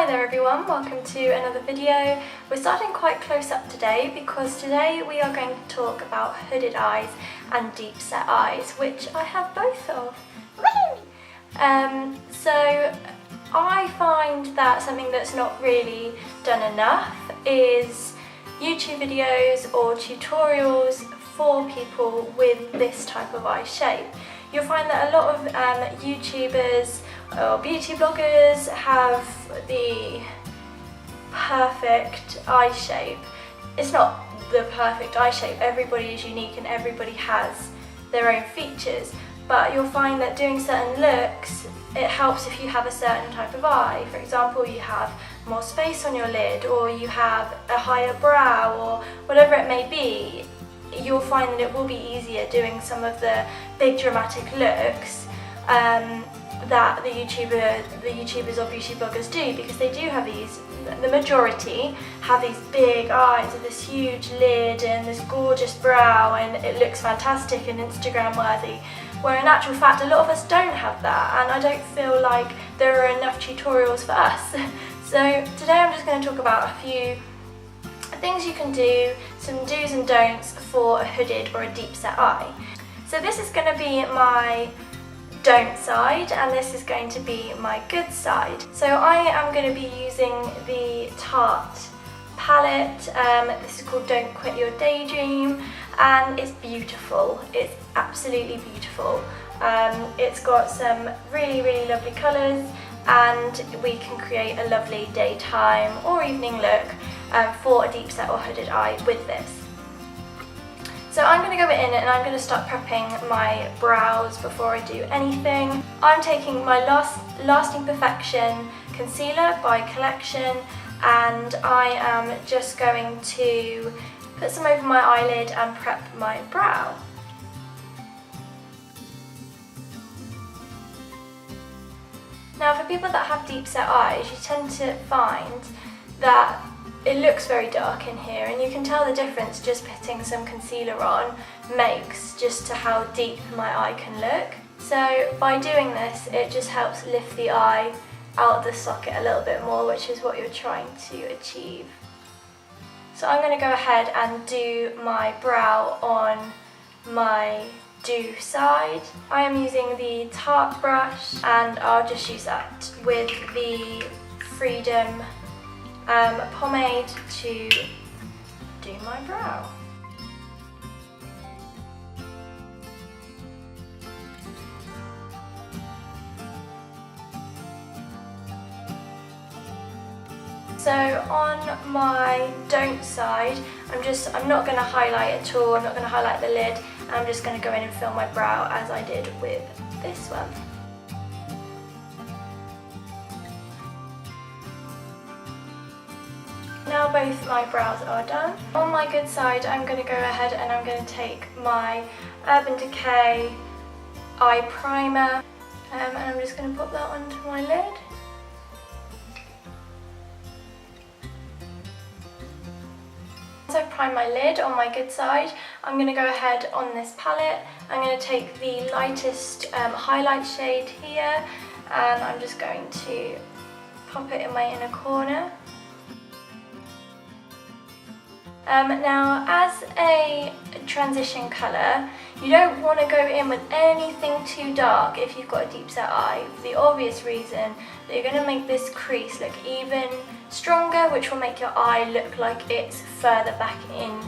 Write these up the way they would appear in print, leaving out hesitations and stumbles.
there everyone, welcome to another video. We're starting quite close up today because today we are going to talk about hooded eyes and deep set eyes, which I have both of. So I find that something that's not really done enough is YouTube videos or tutorials for people with this type of eye shape. You'll find that a lot of YouTubers or beauty bloggers have the perfect eye shape. It's not the perfect eye shape, everybody is unique and everybody has their own features, but you'll find that doing certain looks, it helps if you have a certain type of eye. For example, you have more space on your lid, or you have a higher brow, or whatever it may be. You'll find that it will be easier doing some of the big dramatic looks that the YouTubers or beauty bloggers do, because they do have these, the majority have these big eyes with this huge lid and this gorgeous brow, and it looks fantastic and Instagram worthy, where in actual fact a lot of us don't have that, and I don't feel like there are enough tutorials for us. So today I'm just going to talk about a few things you can do, some do's and don'ts for a hooded or a deep set eye. So this is going to be my don't side and this is going to be my good side. So I am going to be using the Tarte palette. This is called Don't Quit Your Daydream, and it's beautiful. It's absolutely beautiful. It's got some really lovely colours, and we can create a lovely daytime or evening look for a deep set or hooded eye with this. So I'm going to go in and I'm going to start prepping my brows before I do anything. I'm taking my Lasting Perfection concealer by Collection, and I am just going to put some over my eyelid and prep my brow. Now for people that have deep set eyes, you tend to find that it looks very dark in here, and you can tell the difference just putting some concealer on makes just to how deep my eye can look. So by doing this, it just helps lift the eye out of the socket a little bit more, which is what you're trying to achieve. So I'm going to go ahead and do my brow on my do side. I am using the Tarte brush, and I'll just use that with the Freedom pomade to do my brow. So on my don't side, I'm not going to highlight at all, I'm not going to highlight the lid, I'm just going to go in and fill my brow as I did with this one. Now both my brows are done. On my good side, I'm going to go ahead and I'm going to take my Urban Decay eye primer, and I'm just going to put that onto my lid. Once I've primed my lid on my good side, I'm going to go ahead on this palette. I'm going to take the lightest highlight shade here, and I'm just going to pop it in my inner corner. Now, as a transition colour, you don't want to go in with anything too dark if you've got a deep set eye, for the obvious reason that you're going to make this crease look even stronger, which will make your eye look like it's further back in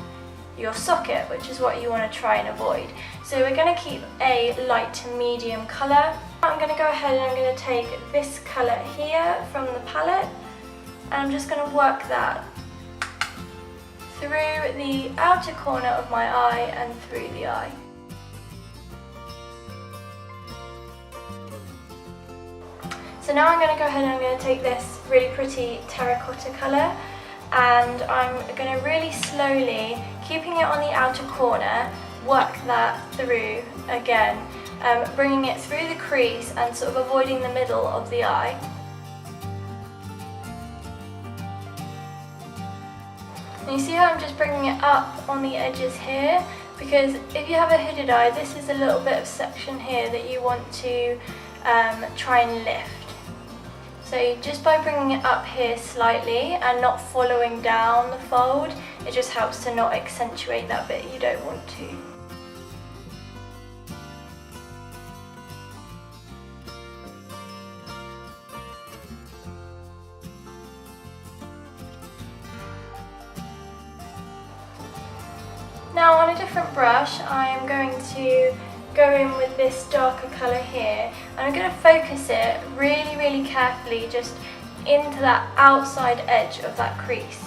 your socket, which is what you want to try and avoid. So we're going to keep a light to medium colour. I'm going to go ahead and I'm going to take this colour here from the palette, and I'm just going to work that through the outer corner of my eye and through the eye. So now I'm going to go ahead and I'm going to take this really pretty terracotta colour, and I'm going to really slowly, keeping it on the outer corner, work that through again, bringing it through the crease and sort of avoiding the middle of the eye. And you see how I'm just bringing it up on the edges here, because if you have a hooded eye, this is a little bit of section here that you want to try and lift. So just by bringing it up here slightly and not following down the fold, it just helps to not accentuate that bit you don't want to. Now on a different brush, I am going to go in with this darker colour here, and I'm going to focus it really, really carefully just into that outside edge of that crease.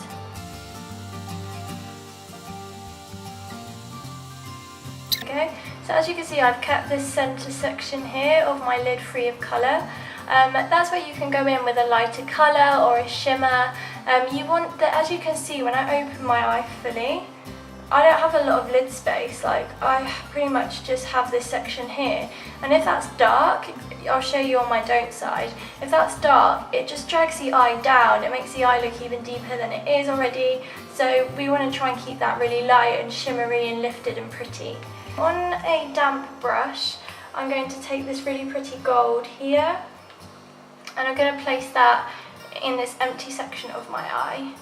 Okay, so as you can see, I've kept this centre section here of my lid free of colour. That's where you can go in with a lighter colour or a shimmer. You want that, as you can see, when I open my eye fully, I don't have a lot of lid space. Like, I pretty much just have this section here, and if that's dark, I'll show you on my don't side, if that's dark, it just drags the eye down. It makes the eye look even deeper than it is already, so we want to try and keep that really light and shimmery and lifted and pretty. On a damp brush, I'm going to take this really pretty gold here, and I'm going to place that in this empty section of my eye.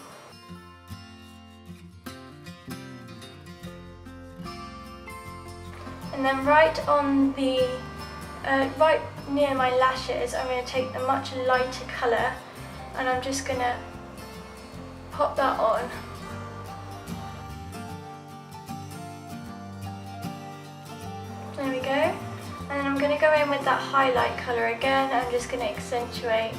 And then right on the, right near my lashes, I'm going to take a much lighter colour, and I'm just going to pop that on. There we go. And then I'm going to go in with that highlight colour again. I'm just going to accentuate.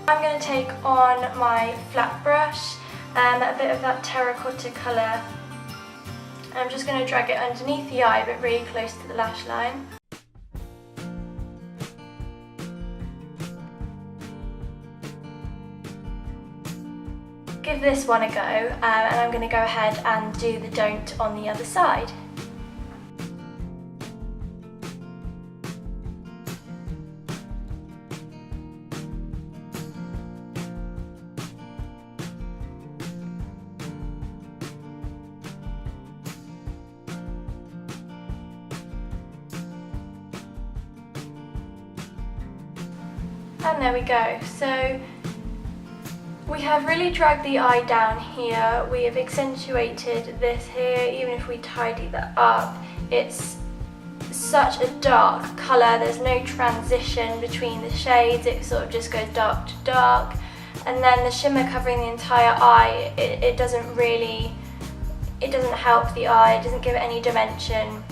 I'm going to take on my flat brush, a bit of that terracotta colour, and I'm just going to drag it underneath the eye but really close to the lash line. Give this one a go, and I'm going to go ahead and do the don't on the other side. And there we go. So we have really dragged the eye down here. We have accentuated this here. Even if we tidy that up, it's such a dark colour. There's no transition between the shades. It sort of just goes dark to dark. And then the shimmer covering the entire eye, it doesn't help the eye. It doesn't give it any dimension.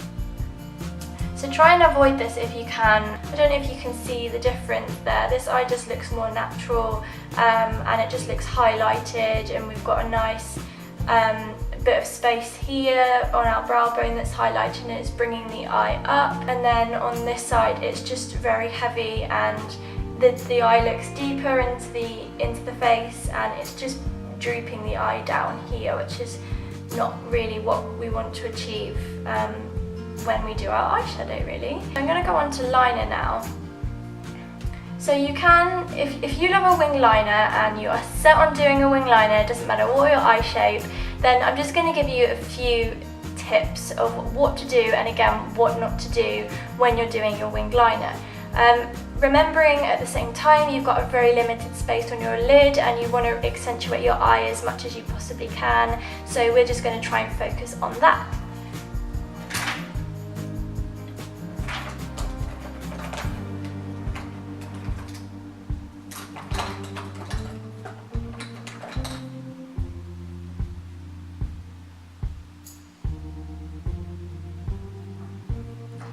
So try and avoid this if you can. I don't know if you can see the difference there. This eye just looks more natural, and it just looks highlighted, and we've got a nice bit of space here on our brow bone that's highlighted, and it's bringing the eye up. And then on this side it's just very heavy, and the eye looks deeper into the face, and it's just drooping the eye down here, which is not really what we want to achieve when we do our eyeshadow, really. I'm going to go on to liner now. So you can, if you love a wing liner and you are set on doing a wing liner, it doesn't matter what your eye shape, then I'm just going to give you a few tips of what to do, and again what not to do when you're doing your wing liner. Remembering at the same time you've got a very limited space on your lid and you want to accentuate your eye as much as you possibly can, so we're just going to try and focus on that.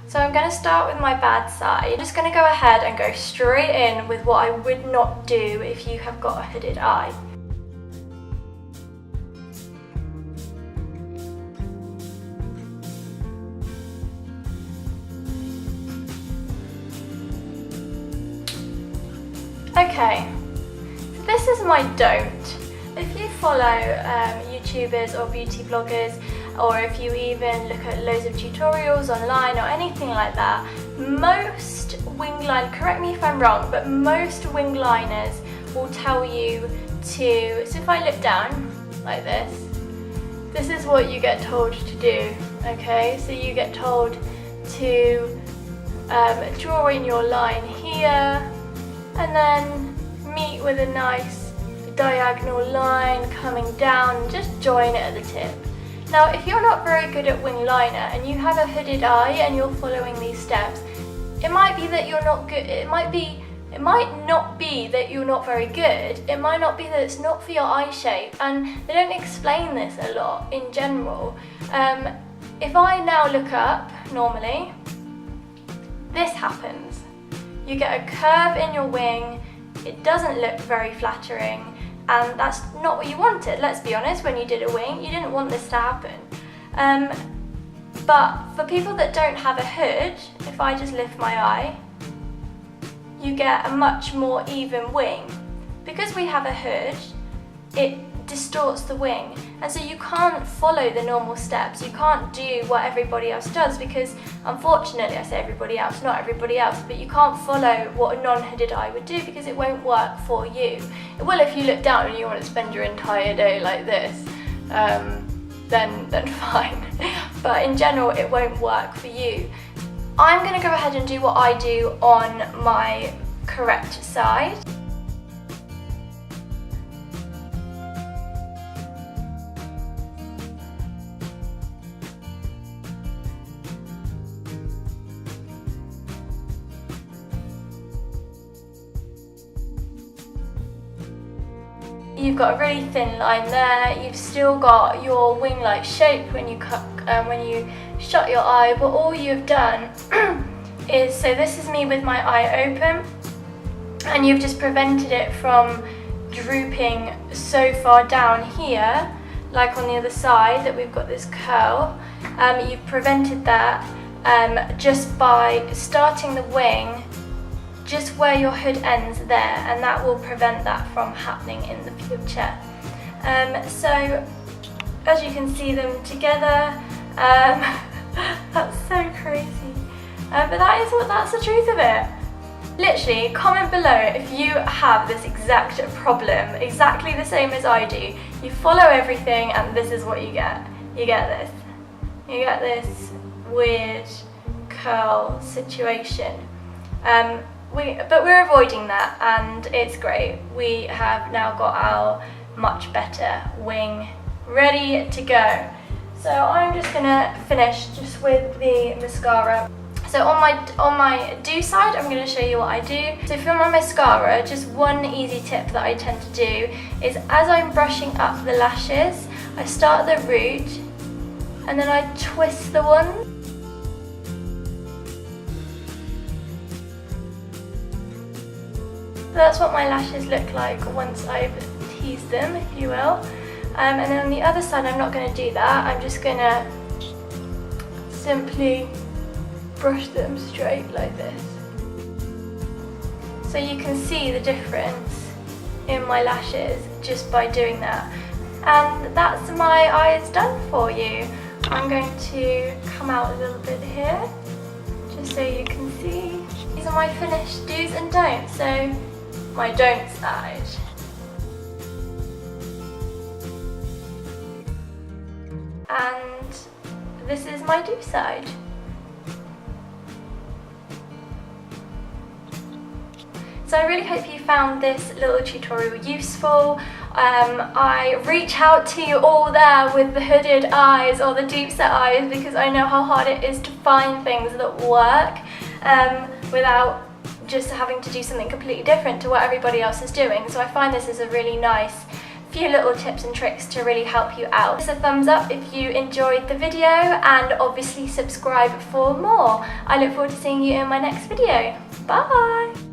So I'm going to start with my bad side. I'm just going to go ahead and go straight in with what I would not do if you have got a hooded eye. Okay, so this is my don't. If you follow YouTubers or beauty bloggers, or if you even look at loads of tutorials online or anything like that, most wing line, correct me if I'm wrong, but most wing liners will tell you to, so if I look down like this is what you get told to do, okay? So you get told to draw in your line here and then meet with a nice diagonal line coming down and just join it at the tip. Now if you're not very good at wing liner and you have a hooded eye and you're following these steps, it might be that you're not good, it might not be that you're not very good, it might not be that it's not for your eye shape, and they don't explain this a lot in general. If I now look up normally, this happens. You get a curve in your wing, it doesn't look very flattering, and that's not what you wanted. Let's be honest, when you did a wing, you didn't want this to happen. But for people that don't have a hood, if I just lift my eye, you get a much more even wing. Because we have a hood, it distorts the wing, and so you can't follow the normal steps. You can't do what everybody else does because, unfortunately, I say everybody else, not everybody else, but you can't follow what a non-hooded eye would do because it won't work for you. It will if you look down and you want to spend your entire day like this, then fine. But in general, it won't work for you. I'm going to go ahead and do what I do on my correct side. You've got a really thin line there. You've still got your wing-like shape when you shut your eye, but all you've done is, so this is me with my eye open, and you've just prevented it from drooping so far down here, like on the other side that we've got this curl. You've prevented that just by starting the wing just where your hood ends there, and that will prevent that from happening in the future. So as you can see them together, that's so crazy, but that's the truth of it. Literally, comment below if you have this exact problem, exactly the same as I do. You follow everything and this is what you get. You get this weird curl situation. But we're avoiding that, and it's great. We have now got our much better wing ready to go. So I'm just gonna finish just with the mascara. So on my do side, I'm gonna show you what I do. So for my mascara, just one easy tip that I tend to do is, as I'm brushing up the lashes, I start at the root and then I twist the one. So that's what my lashes look like once I've teased them, if you will. And then on the other side, I'm not going to do that. I'm just going to simply brush them straight like this. So you can see the difference in my lashes just by doing that. And that's my eyes done for you. I'm going to come out a little bit here, just so you can see. These are my finished do's and don'ts. So my don't side. And this is my do side. So I really hope you found this little tutorial useful. I reach out to you all there with the hooded eyes or the deep set eyes because I know how hard it is to find things that work without just having to do something completely different to what everybody else is doing. So I find this is a really nice few little tips and tricks to really help you out. Give us a thumbs up if you enjoyed the video, and obviously subscribe for more. I look forward to seeing you in my next video. Bye!